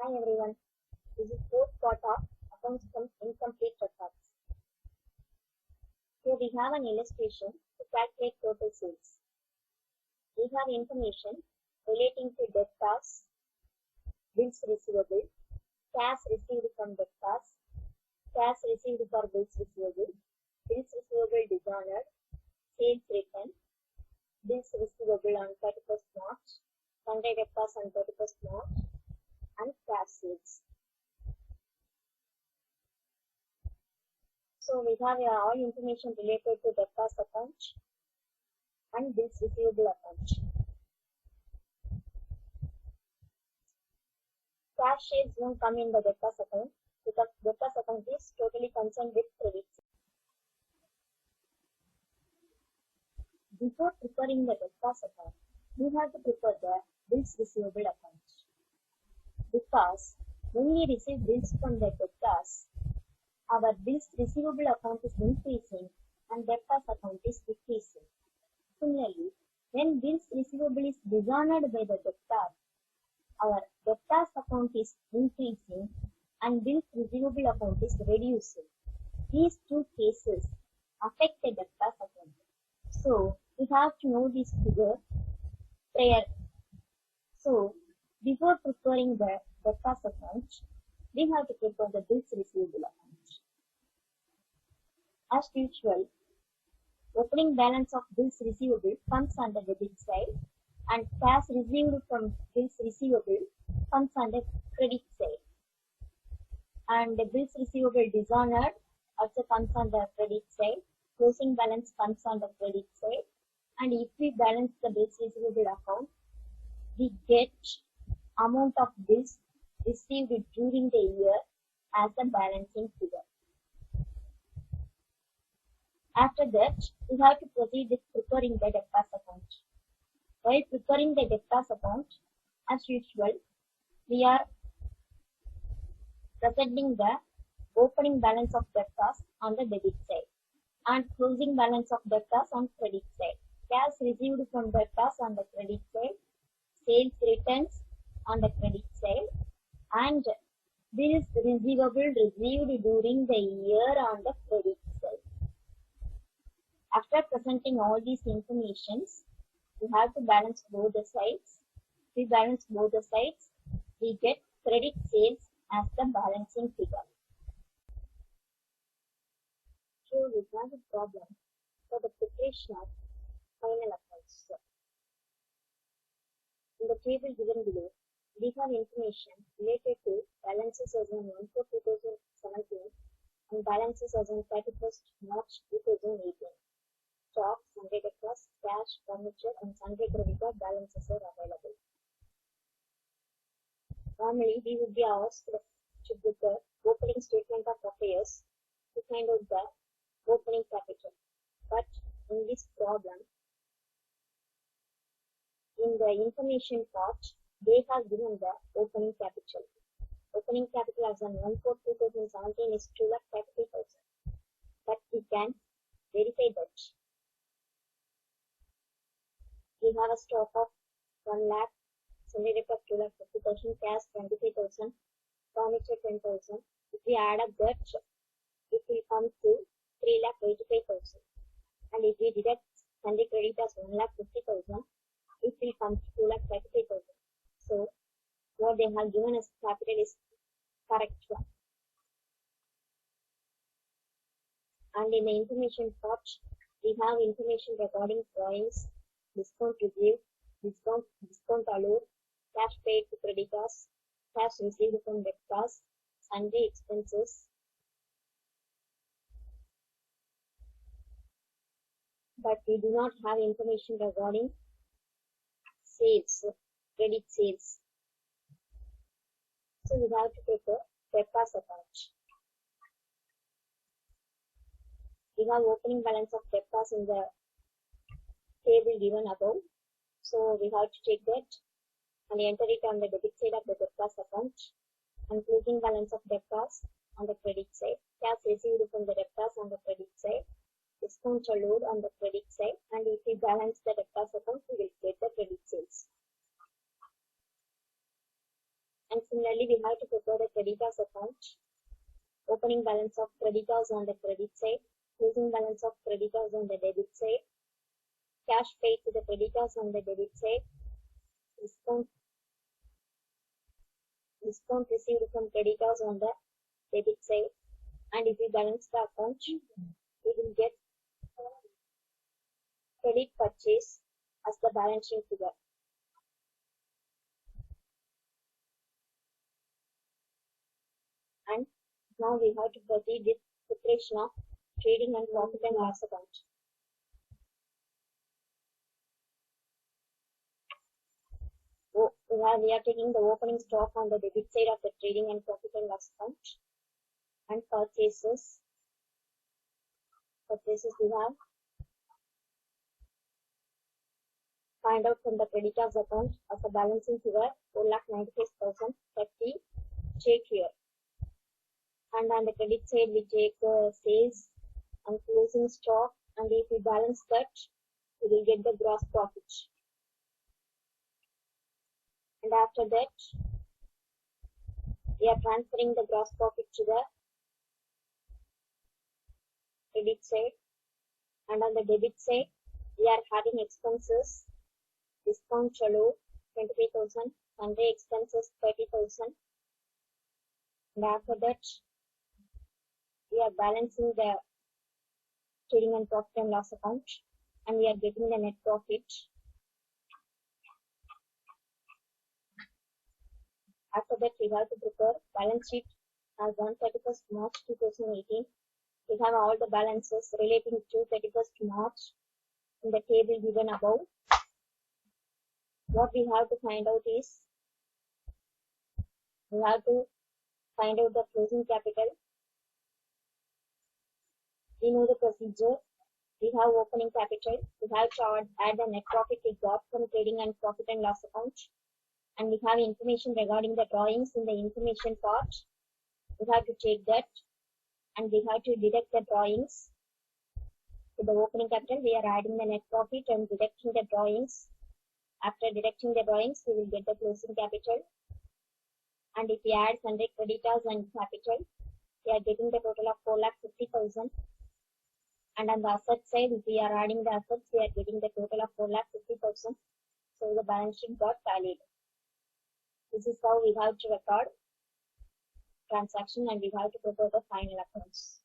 Hi everyone, this is fourth part of accounts from incomplete records. Here we have an illustration to calculate total sales. We have information relating to debtors, bills receivable, cash received from debtors, cash received for bills receivable dishonored, sales written, bills receivable on 31st March, sundry debtors on 31st March, and cash sales. So we have all information related to debtors account and bills receivable account. Cash sales won't come in the debtors account because debtors account is totally concerned with credits. Before preparing the debtors account, we have to prepare the bills receivable account. Because when we receive bills from the debtors, our bills receivable account is increasing and debtors account is decreasing. Similarly, when bills receivable is dishonored by the debtor, our debtors account is increasing and bills receivable account is reducing. These two cases affect the debtors account. So we have to know this figure prior. So before preparing the debtors account, we have to prepare the bills receivable account. As usual, opening balance of bills receivable comes on the debit side and cash received from bills receivable comes on the credit side. And the bills receivable dishonored also comes on the credit side. Closing balance comes on the credit side. And if we balance the bills receivable account, we get amount of bills received during the year as a balancing figure. After that, we have to proceed with preparing the debtors account. While preparing the debtors account, as usual, we are presenting the opening balance of debtors on the debit side and closing balance of debtors on credit side. Cash received from debtors on the credit side, sales returns on the credit side, and bills receivable received during the year on the credit side. After presenting all these informations, we have to balance both the sides. If we balance both the sides, we get credit sales as the balancing figure. Here we have a problem for the preparation of final accounts. In the table given below, we have information related to balances as on 1/4/2017 and balances as on 31st March 2018. Stock, sundry debtors, cash, furniture, and sundry creditor balances are available. Normally, we would be asked to prepare opening statement of affairs to find out the opening capital. But in this problem, in the information part, they have given the opening capital. Opening capital as on 1/4/2017 is 2,30,000. But we can verify that. We have a stock of 1 lakh, sundry debtors 2,50,000, cash 25,000, furniture 10,000. If we add up that, it will come to 3,85,000. And if we deduct sundry creditors 1,50,000, it will come to 2,35,000. So what they have given as capital is correct one. And in the information part, we have information regarding drawings, discount received, discount allowed, cash paid to creditors, cash received from debtors, sundry expenses. But we do not have information regarding sales, credit sales. So we have to take a debtors account. We have opening balance of debtors in the table given above. So we have to take that and enter it on the debit side of the debtors account and closing balance of debtors on the credit side. Cash received from the debtors on the credit side, discount allowed on the credit side, and if we balance the debtors account, we will get the credit sales. And similarly, we have to prepare the creditors account. Opening balance of creditors on the credit side, closing balance of creditors on the debit side, cash paid to the creditors on the debit side, discount received from creditors on the debit side, and if we balance the account, we will get credit purchase as the balance sheet figure. And now we have to proceed with preparation of trading and profit and loss account. We are taking the opening stock on the debit side of the trading and profit and loss account, and purchases. We have find out from the creditors account as a balancing figure 4,95,030. Check here. And on the credit side, we take sales and closing stock, and if we balance that, we will get the gross profit. And after that, we are transferring the gross profit to the credit side, and on the debit side, we are having expenses, discount chalo 25,000, and the expenses 30,000. And after that, we are balancing the trading and profit and loss account, and we are getting the net profit. After that, we have to prepare balance sheet as on 31st March 2018. We have all the balances relating to 31st March in the table given above. What we have to find out is, we have to find out the closing capital. We know the procedure. We have opening capital. We have to add the net profit we got from trading and profit and loss account. And we have information regarding the drawings in the information part. We have to take that, and we have to deduct the drawings. To the opening capital, we are adding the net profit and deducting the drawings. After deducting the drawings, we will get the closing capital. And if we add sundry creditors and capital, we are getting the total of 4,50,000. And on the asset side, if we are adding the assets, we are getting the total of 4,50,000. So the balance sheet got tallied. This is how we have to record transaction, and we have to prepare the final accounts.